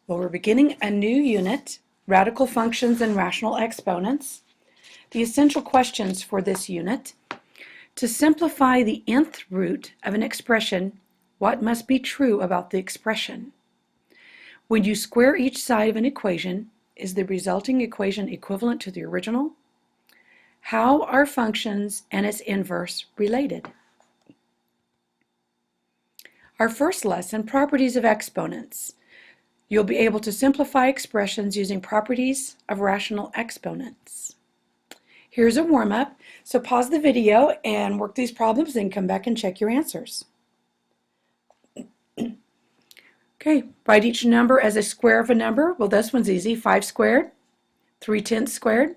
Well, we're beginning a new unit, Radical Functions and Rational Exponents. The essential questions for this unit: to simplify the nth root of an expression, what must be true about the expression? When you square each side of an equation, is the resulting equation equivalent to the original? How are functions and its inverse related? Our first lesson, properties of exponents. You'll be able to simplify expressions using properties of rational exponents. Here's a warm-up, so pause the video and work these problems, then come back and check your answers. Okay, write each number as a square of a number. Well, this one's easy. 5 squared, 3/10 squared.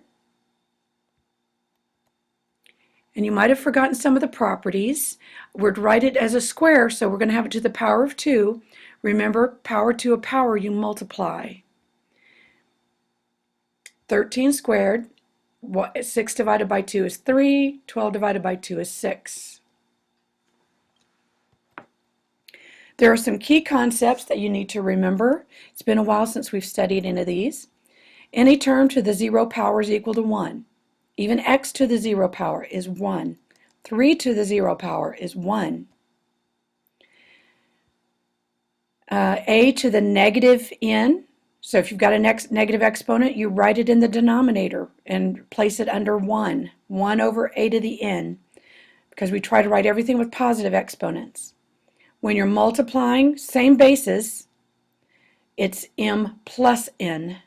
And you might have forgotten some of the properties. We're to write it as a square, so we're going to have it to the power of 2. Remember, power to a power, you multiply. 13 squared, 6 divided by 2 is 3, 12 divided by 2 is 6. There are some key concepts that you need to remember. It's been a while since we've studied any of these. Any term to the 0 power is equal to 1. Even x to the 0 power is 1. 3 to the 0 power is 1. A to the negative n, so if you've got a negative exponent, you write it in the denominator and place it under 1. 1 over a to the n, because we try to write everything with positive exponents. When you're multiplying, same basis, it's m plus n.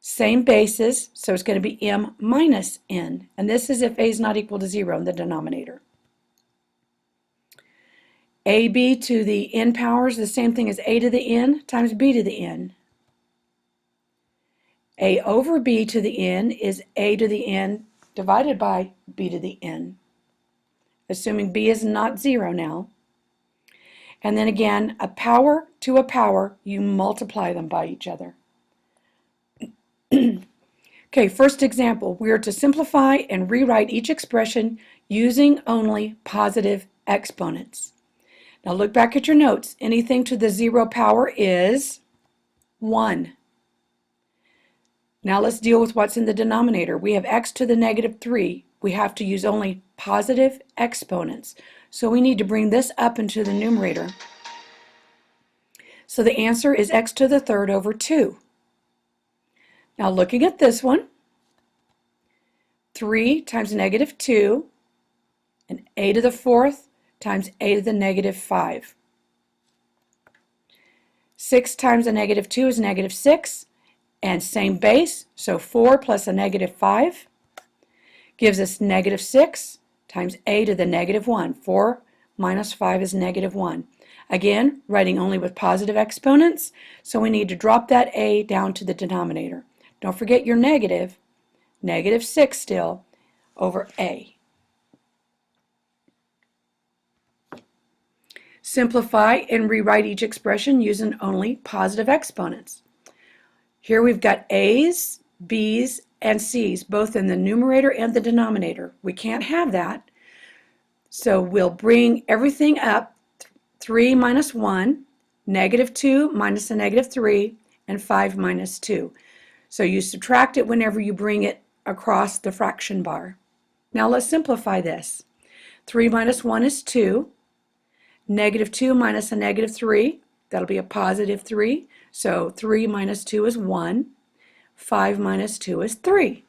Same basis, so it's going to be m minus n. And this is if a is not equal to 0 in the denominator. AB to the n power is the same thing as a to the n times b to the n. A over b to the n is a to the n divided by b to the n, assuming b is not 0 now. And then again, a power to a power, you multiply them by each other. Okay, first example, we are to simplify and rewrite each expression using only positive exponents. Now look back at your notes. Anything to the 0 power is 1. Now let's deal with what's in the denominator. We have x to the negative 3. We have to use only positive exponents. So we need to bring this up into the numerator. So the answer is x to the third over 2. Now looking at this one, 3 times negative 2 and a to the fourth times a to the negative 5. 6 times a negative 2 is negative 6, and same base, so 4 plus a negative 5 gives us negative 6 times a to the negative 1. 4 minus 5 is negative 1. Again, writing only with positive exponents, so we need to drop that a down to the denominator. Don't forget your negative, negative 6 still, over a. Simplify and rewrite each expression using only positive exponents. Here we've got a's, b's, and c's, both in the numerator and the denominator. We can't have that, so we'll bring everything up. 3 minus 1, negative 2 minus a negative 3, and 5 minus 2. So you subtract it whenever you bring it across the fraction bar. Now let's simplify this. 3 minus 1 is 2. Negative 2 minus a negative 3, that'll be a positive 3. So 3 minus 2 is 1. 5 minus 2 is 3.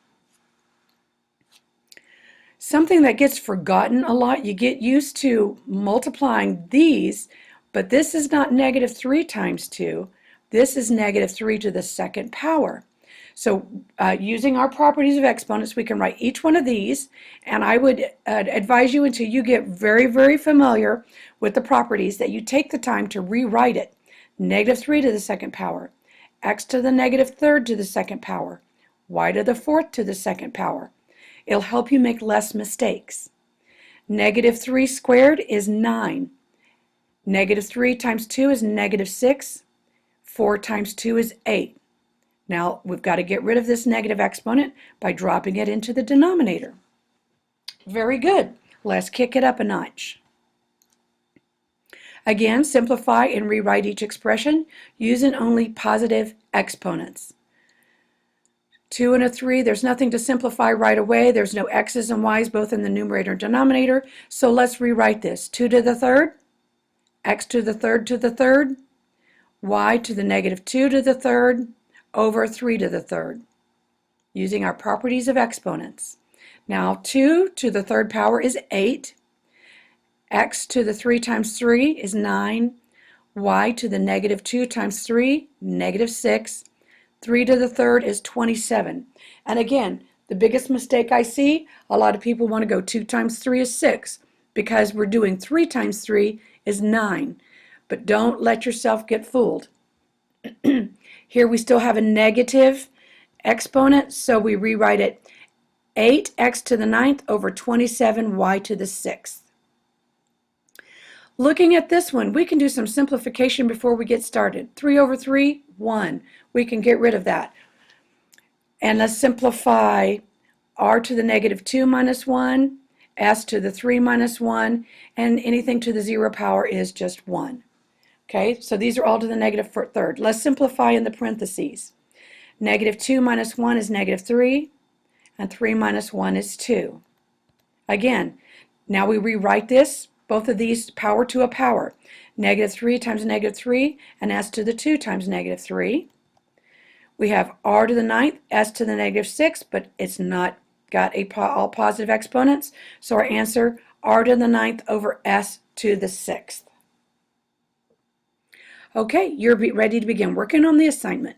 Something that gets forgotten a lot, you get used to multiplying these, but this is not negative 3 times 2. This is negative 3 to the second power. So using our properties of exponents, we can write each one of these, and I would advise you, until you get very, very familiar with the properties, that you take the time to rewrite it. Negative 3 to the second power, x to the negative third to the second power, y to the fourth to the second power. It'll help you make less mistakes. Negative 3 squared is 9. Negative 3 times 2 is negative 6. 4 times 2 is 8. Now we've got to get rid of this negative exponent by dropping it into the denominator. Very good. Let's kick it up a notch. Again, simplify and rewrite each expression using only positive exponents. 2 and a 3, there's nothing to simplify right away. There's no x's and y's both in the numerator and denominator. So let's rewrite this. 2 to the third, x to the third, y to the negative 2 to the third, over 3 to the third, using our properties of exponents. Now 2 to the third power is 8. X to the 3 times 3 is 9. Y to the negative 2 times 3, negative 6. 3 to the third is 27. And again, the biggest mistake I see, a lot of people want to go 2 times 3 is 6 because we're doing 3 times 3 is 9. But don't let yourself get fooled. Here we still have a negative exponent, so we rewrite it 8x to the 9th over 27y to the 6th. Looking at this one, we can do some simplification before we get started. 3 over 3, 1. We can get rid of that. And let's simplify r to the negative 2 minus 1, s to the 3 minus 1, and anything to the 0 power is just 1. Okay, so these are all to the negative third. Let's simplify in the parentheses. Negative 2 minus 1 is negative 3, and 3 minus 1 is 2. Again, now we rewrite this. Both of these power to a power. Negative 3 times negative 3, and s to the 2 times negative 3. We have r to the 9th, s to the negative 6, but it's not got all positive exponents. So our answer, r to the 9th over s to the 6th. Okay, you're ready to begin working on the assignment.